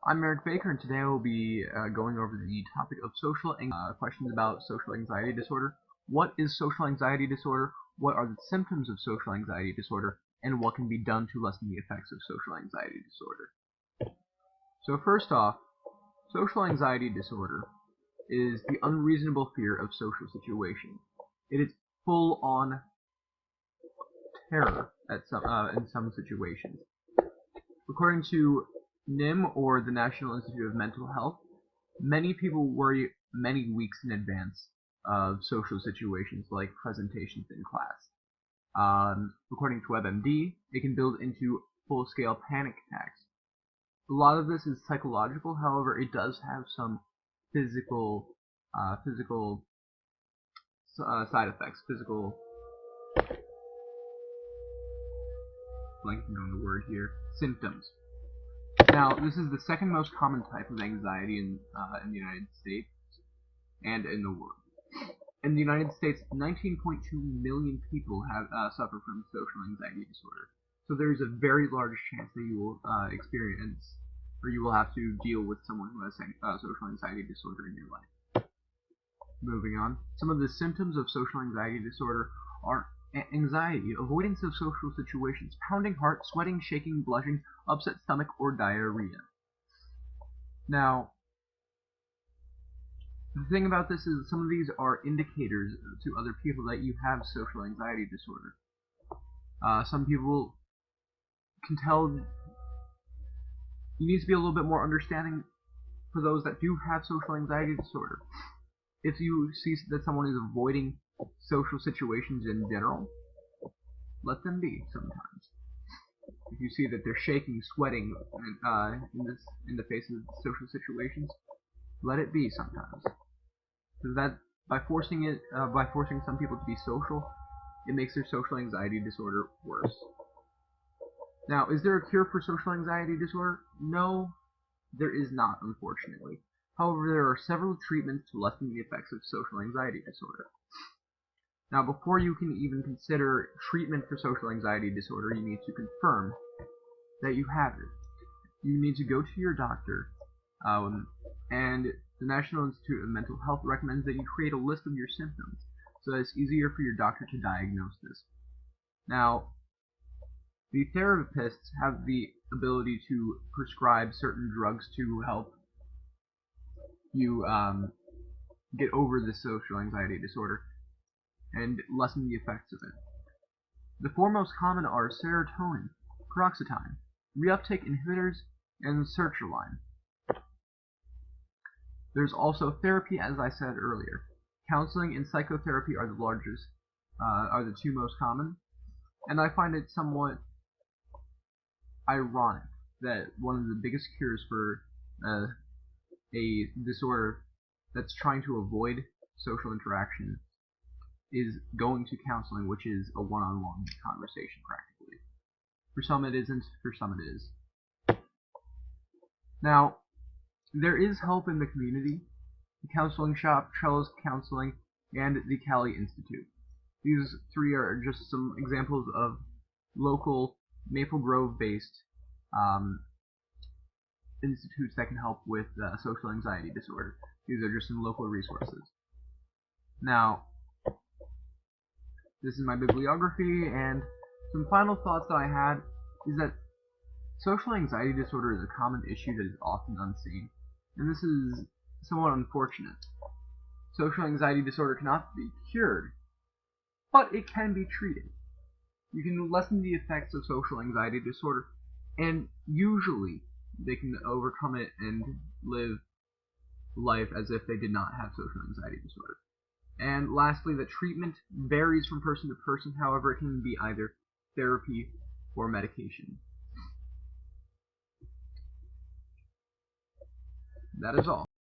I'm Erik Baker, and today I will be going over the topic of questions about social anxiety disorder. What is social anxiety disorder? What are the symptoms of social anxiety disorder? And what can be done to lessen the effects of social anxiety disorder? So first off, social anxiety disorder is the unreasonable fear of social situations. It is full-on terror in some situations. According to NIM, or the National Institute of Mental Health, many people worry many weeks in advance of social situations like presentations in class. According to WebMD, it can build into full-scale panic attacks. A lot of this is psychological, however, it does have some physical side effects, blanking on the word here, symptoms. Now, this is the second most common type of anxiety in the United States and in the world. In the United States, 19.2 million people suffer from social anxiety disorder. So there's a very large chance that you will experience, or you will have to deal with someone who has social anxiety disorder in your life. Moving on, some of the symptoms of social anxiety disorder are anxiety, avoidance of social situations, pounding heart, sweating, shaking, blushing, upset stomach, or diarrhea. Now, the thing about this is some of these are indicators to other people that you have social anxiety disorder. Some people can tell. You need to be a little bit more understanding for those that do have social anxiety disorder. If you see that someone is avoiding social situations in general, let them be sometimes. If you see that they're shaking, sweating in the face of social situations, let it be sometimes. Because that by forcing some people to be social, it makes their social anxiety disorder worse. Now, is there a cure for social anxiety disorder? No, there is not, unfortunately. However, there are several treatments to lessen the effects of social anxiety disorder. Now, before you can even consider treatment for social anxiety disorder, you need to confirm that you have it. You need to go to your doctor, and the National Institute of Mental Health recommends that you create a list of your symptoms, so that it's easier for your doctor to diagnose this. Now, the therapists have the ability to prescribe certain drugs to help you get over the social anxiety disorder and lessen the effects of it. The four most common are serotonin, paroxetine, reuptake inhibitors, and sertraline. There's also therapy, as I said earlier. Counseling and psychotherapy are the two most common, and I find it somewhat ironic that one of the biggest cures for a disorder that's trying to avoid social interaction is going to counseling, which is a one-on-one conversation practically. For some it isn't, for some it is. Now, there is help in the community. The Counseling Shop, Trellis Counseling, and the Cali Institute. These three are just some examples of local Maple Grove-based institutes that can help with social anxiety disorder. These are just some local resources. Now, this is my bibliography, and some final thoughts that I had is that social anxiety disorder is a common issue that is often unseen, and this is somewhat unfortunate. Social anxiety disorder cannot be cured, but it can be treated. You can lessen the effects of social anxiety disorder, and usually they can overcome it and live life as if they did not have social anxiety disorder. And lastly, the treatment varies from person to person, however it can be either therapy or medication. That is all.